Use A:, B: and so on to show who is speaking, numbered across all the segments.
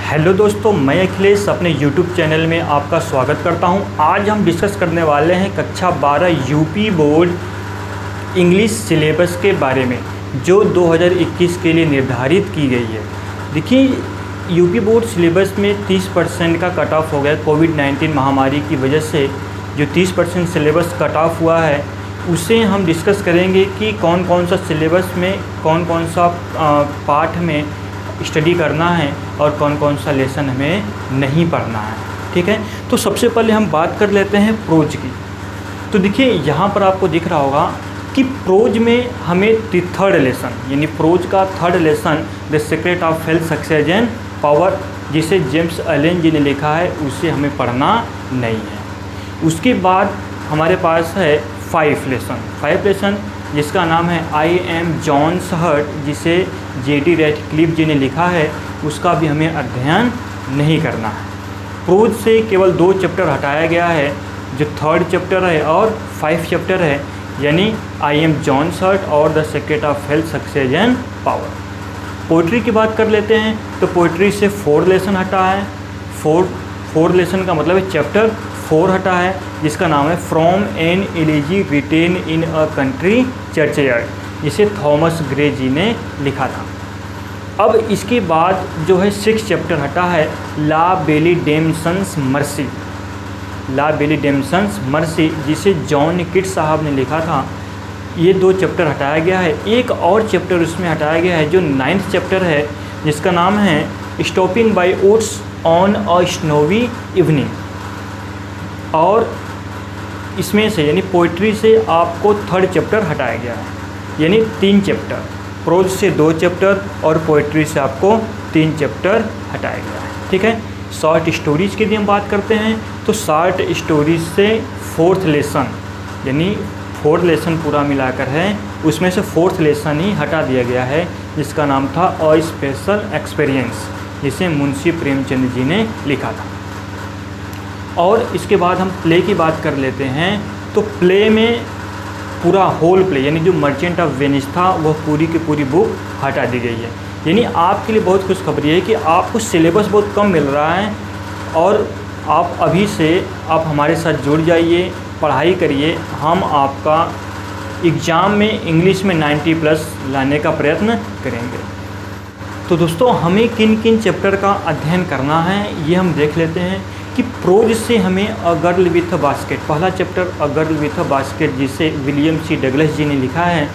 A: Hello दोस्तों, मैं अखिलेश अपने YouTube चैनल में आपका स्वागत करता हूं। आज हम डिस्कस करने वाले हैं कक्षा 12 यूपी बोर्ड इंग्लिश सिलेबस के बारे में, जो 2021 के लिए निर्धारित की गई है। देखिए, यूपी बोर्ड सिलेबस में 30% का कट ऑफ हो गया। कोविड-19 महामारी की वजह से जो 30% सिलेबस कट ऑफ हुआ है, उसे हम डिस्कस करेंगे कि कौन कौन सा सिलेबस में कौन कौन सा पार्ट में स्टडी करना है और कौन कौन सा लेसन हमें नहीं पढ़ना है। ठीक है, तो सबसे पहले हम बात कर लेते हैं प्रोज की। तो देखिए, यहाँ पर आपको दिख रहा होगा कि प्रोज में हमें थर्ड लेसन, यानी प्रोज का third lesson the secret of health success and power, जिसे जेम्स एलन जी ने लिखा है, उसे हमें पढ़ना नहीं है। उसके बाद हमारे पास है 5 लेसन जिसका नाम है आई एम जॉन्स हर्ट, जिसे जेडी रैटक्लिफ जी ने लिखा है, उसका भी हमें अध्ययन नहीं करना है। प्रोज से केवल 2 चैप्टर हटाया गया है, जो 3rd चैप्टर है और 5 चैप्टर है, यानी आई एम जॉन्स हर्ट और the secret of health success and power. Poetry की बात कर लेते हैं, तो पोइट्री से 4 लेसन हटा है। 4 लेसन का मतलब है चैप्टर 4 हटा है, जिसका नाम है from an elegy written in a country churchyard, जिसे थॉमस ग्रे जी ने लिखा था। अब इसके बाद जो है 6 चैप्टर हटा है, ला बेली डेमसन्स मर्सी, जिसे जॉन किट साहब ने लिखा था। ये 2 चैप्टर हटाया गया है। एक और चैप्टर उसमें हटाया गया है, जो 9th चैप्टर है, जिसका नाम है stopping by oats on a snowy evening. और इसमें से यानी पोइट्री से आपको 3rd चैप्टर हटाया गया है, यानी 3 चैप्टर। प्रोज से 2 चैप्टर और पोइट्री से आपको 3 चैप्टर हटाया गया है। ठीक है, शॉर्ट स्टोरीज़ की यदि हम बात करते हैं, तो शॉर्ट स्टोरीज से 4th लेसन, यानी 4th लेसन पूरा मिलाकर है, उसमें से 4th लेसन ही हटा दिया गया है, जिसका नाम था अ स्पेशल एक्सपीरियंस, जिसे मुंशी प्रेमचंद जी ने लिखा था। और इसके बाद हम प्ले की बात कर लेते हैं, तो प्ले में पूरा होल प्ले, यानी जो मर्चेंट ऑफ वेनिस था, वह पूरी की पूरी बुक हटा दी गई है। यानी आपके लिए बहुत खुशखबरी है कि आपको सिलेबस बहुत कम मिल रहा है, और आप अभी से आप हमारे साथ जुड़ जाइए, पढ़ाई करिए। हम आपका एग्ज़ाम में इंग्लिश में 90+ लाने का प्रयत्न करेंगे। तो दोस्तों, हमें किन किन चैप्टर का अध्ययन करना है, ये हम देख लेते हैं। कि प्रोज से हमें a girl with a basket, पहला chapter a girl with a basket, जिसे विलियम सी डगलस जी ने लिखा है,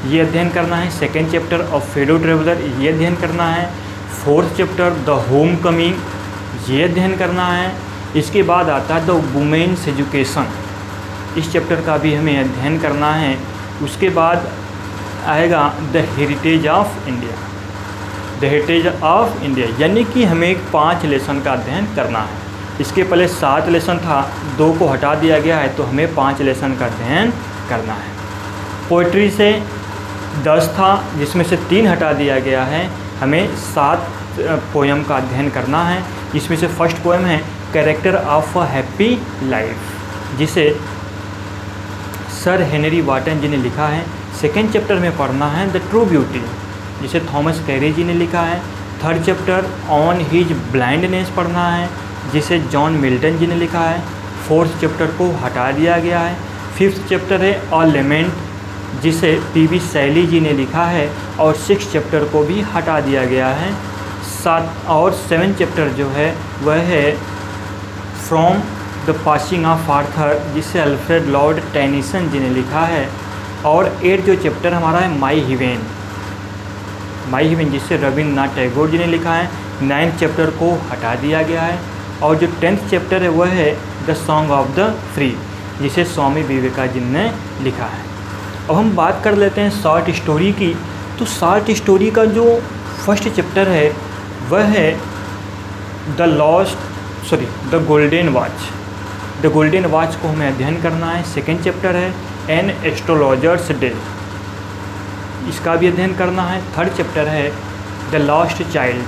A: ये अध्ययन करना है। 2nd chapter a fellow traveller, ये अध्ययन करना है। 4th chapter the home coming, ये अध्ययन करना है। इसके बाद आता है द वुमेन्स एजुकेशन, इस चैप्टर का भी हमें अध्ययन करना है। उसके बाद आएगा द हेरिटेज ऑफ इंडिया, यानी कि हमें 5 लेसन का अध्ययन करना है। इसके पहले 7 लेसन था, 2 को हटा दिया गया है, तो हमें 5 लेसन का अध्ययन करना है। पोइट्री से 10 था, जिसमें से 3 हटा दिया गया है, हमें 7 पोएम का अध्ययन करना है। इसमें से फर्स्ट पोएम है character of a happy life, जिसे सर हेनरी वाटन जी ने लिखा है। 2nd चैप्टर में पढ़ना है द ट्रू ब्यूटी, जिसे थॉमस कैरी जी ने लिखा है। 3rd chapter on his blindness पढ़ना है, जिसे जॉन मिल्टन जी ने लिखा है। 4th चैप्टर को हटा दिया गया है। 5th चैप्टर है अ लेमेंट, जिसे पीबी शैली जी ने लिखा है, और 6th चैप्टर को भी हटा दिया गया है। 7th चैप्टर जो है वह है from the passing of Arthur, जिसे अल्फ्रेड लॉर्ड टेनिसन जी ने लिखा है। और 8th जो चैप्टर हमारा है माई हिवेन, जिसे रविन्द्रनाथ टैगोर जी ने लिखा है। 9th चैप्टर को हटा दिया गया है। और जो 10th चैप्टर है वह है the song of the free, जिसे स्वामी विवेकानंद ने लिखा है। अब हम बात कर लेते हैं शॉर्ट स्टोरी की। तो शॉर्ट स्टोरी का जो फर्स्ट चैप्टर है वह है द गोल्डन वॉच को हमें अध्ययन करना है। 2nd चैप्टर है एन एस्ट्रोलॉजर्स डे, इसका भी अध्ययन करना है। 3rd चैप्टर है द लॉस्ट चाइल्ड,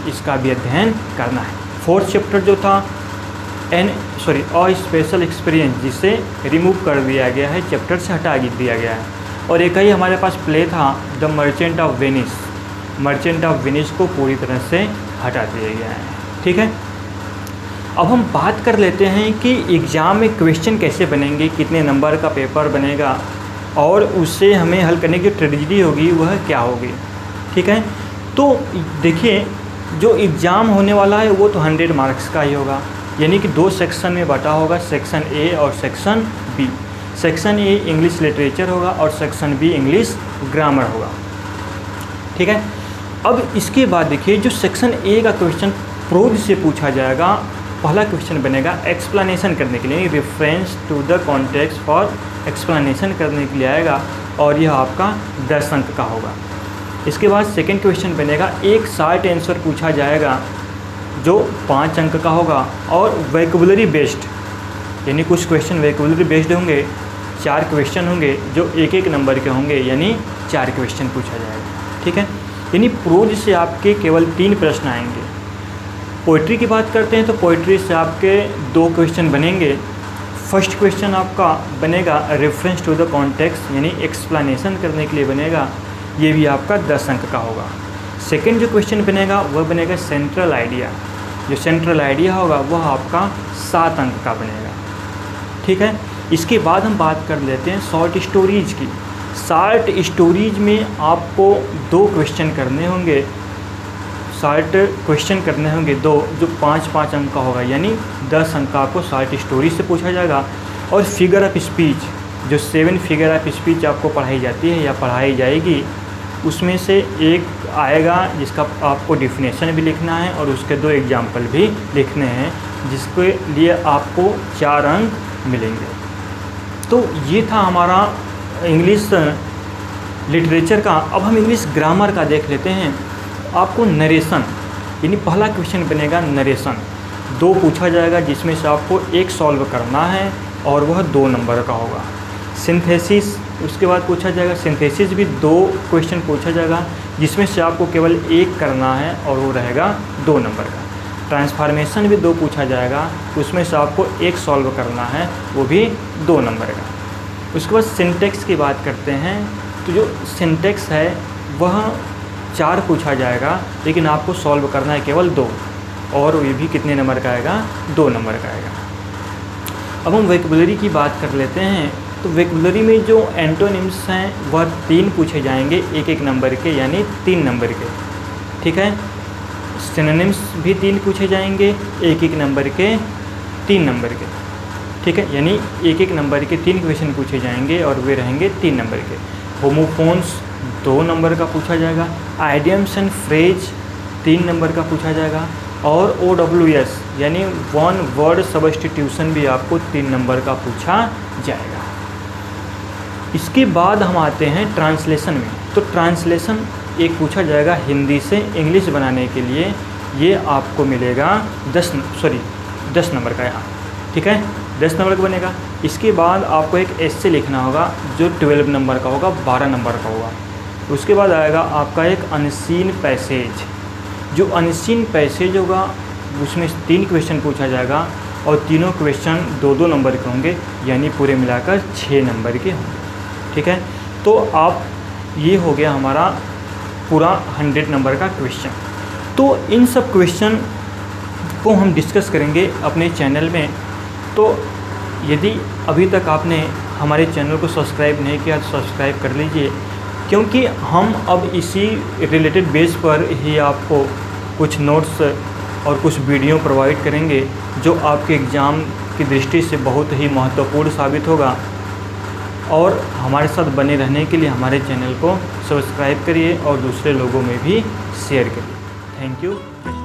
A: इसका भी अध्ययन करना है। 4th चैप्टर जो था अ स्पेशल एक्सपीरियंस, जिसे रिमूव कर दिया गया है, चैप्टर से हटा दिया गया है। और एक ही हमारे पास प्ले था द मर्चेंट ऑफ वेनिस, को पूरी तरह से हटा दिया गया है। ठीक है, अब हम बात कर लेते हैं कि एग्ज़ाम में क्वेश्चन कैसे बनेंगे, कितने नंबर का पेपर बनेगा और उससे हमें हल करने की स्ट्रेटजी होगी वह क्या होगी। ठीक है, तो देखिए जो एग्ज़ाम होने वाला है वो तो 100 मार्क्स का ही होगा, यानी कि 2 सेक्शन में बटा होगा, सेक्शन ए और section B. Section A English literature होगा और सेक्शन बी इंग्लिश ग्रामर होगा। ठीक है, अब इसके बाद देखिए जो सेक्शन ए का क्वेश्चन प्रोज से पूछा जाएगा, पहला क्वेश्चन बनेगा एक्सप्लेनेशन करने के लिए, reference to the context for explanation करने के लिए आएगा और यह आपका 10 अंक का होगा। इसके बाद सेकंड क्वेश्चन बनेगा एक शॉर्ट आंसर पूछा जाएगा जो 5 अंक का होगा और वोकैबुलरी बेस्ड, यानी कुछ क्वेश्चन वोकैबुलरी बेस्ड होंगे, 4 क्वेश्चन होंगे जो 1-1 नंबर के होंगे, यानी 4 क्वेश्चन पूछा जाएगा। ठीक है, यानी प्रोज से आपके केवल 3 प्रश्न आएंगे। पोइट्री की बात करते हैं तो पोइट्री से आपके 2 क्वेश्चन बनेंगे। फर्स्ट क्वेश्चन आपका बनेगा रेफरेंस टू द कॉन्टेक्स्ट, यानी एक्सप्लेनेशन करने के लिए बनेगा, ये भी आपका 10 अंक का होगा। सेकंड जो क्वेश्चन बनेगा वह बनेगा सेंट्रल आइडिया, जो सेंट्रल आइडिया होगा वह आपका 7 अंक का बनेगा। ठीक है, इसके बाद हम बात कर लेते हैं शॉर्ट स्टोरीज की। शॉर्ट स्टोरीज में आपको 2 क्वेश्चन करने होंगे, शॉर्ट क्वेश्चन करने होंगे 2 जो 5-5 अंक का होगा, यानी 10 अंक का आपको शॉर्ट स्टोरी से पूछा जाएगा। और फिगर ऑफ स्पीच, जो 7 फिगर ऑफ स्पीच आपको पढ़ाई जाती है या पढ़ाई जाएगी, उसमें से एक आएगा जिसका आपको डिफिनेशन भी लिखना है और उसके 2 एग्जाम्पल भी लिखने हैं, जिसके लिए आपको 4 अंक मिलेंगे। तो ये था हमारा इंग्लिश लिटरेचर का। अब हम इंग्लिश ग्रामर का देख लेते हैं। आपको नरेशन, यानी पहला क्वेश्चन बनेगा नरेशन, 2 पूछा जाएगा जिसमें से आपको 1 सॉल्व करना है और वह 2 नंबर का होगा। सिंथेसिस उसके बाद पूछा जाएगा, सिंथेसिस भी 2 क्वेश्चन पूछा जाएगा जिसमें से आपको केवल 1 करना है और वो रहेगा 2 नंबर का। ट्रांसफॉर्मेशन भी 2 पूछा जाएगा, उसमें से आपको 1 सॉल्व करना है, वो भी 2 नंबर का। उसके बाद सिंटेक्स की बात करते हैं, तो जो सिंटेक्स है वह 4 पूछा जाएगा, लेकिन आपको सॉल्व करना है केवल 2, और ये भी कितने नंबर का आएगा, 2 नंबर का आएगा। अब हम वोकैबुलरी की बात कर लेते हैं। तो वोकैबुलरी में जो एंटोनिम्स हैं वह 3 पूछे जाएंगे 1-1 नंबर के, यानी 3 नंबर के। ठीक है, सिनोनिम्स भी 3 पूछे जाएंगे 1-1 नंबर के, 3 नंबर के। ठीक है, यानी 1-1 नंबर के 3 क्वेश्चन पूछे जाएंगे और वे रहेंगे 3 नंबर के। होमोफोन्स 2 नंबर का पूछा जाएगा। आइडियम्स एंड फ्रेज 3 नंबर का पूछा जाएगा। और OWS यानी 1 वर्ड सब्स्टिट्यूशन भी आपको 3 नंबर का पूछा जाएगा। इसके बाद हम आते हैं ट्रांसलेशन में। तो ट्रांसलेशन एक पूछा जाएगा हिंदी से इंग्लिश बनाने के लिए, ये आपको मिलेगा 10 नंबर का यहाँ। ठीक है, 10 नंबर का बनेगा। इसके बाद आपको एक एस्से लिखना होगा जो 12 नंबर का होगा, 12 नंबर का होगा। उसके बाद आएगा आपका एक अनसीन पैसेज। जो अनसीन पैसेज होगा उसमें 3 क्वेश्चन पूछा जाएगा और तीनों क्वेश्चन 2-2 नंबर के होंगे, यानी पूरे मिलाकर 6 नंबर के होंगे। ठीक है, तो आप ये हो गया हमारा पूरा 100 नंबर का क्वेश्चन। तो इन सब क्वेश्चन को हम डिस्कस करेंगे अपने चैनल में। तो यदि अभी तक आपने हमारे चैनल को सब्सक्राइब नहीं किया तो सब्सक्राइब कर लीजिए, क्योंकि हम अब इसी रिलेटेड बेस पर ही आपको कुछ नोट्स और कुछ वीडियो प्रोवाइड करेंगे जो आपके एग्ज़ाम की दृष्टि से बहुत ही महत्वपूर्ण साबित होगा। और हमारे साथ बने रहने के लिए हमारे चैनल को सब्सक्राइब करिए और दूसरे लोगों में भी शेयर करिए। Thank you.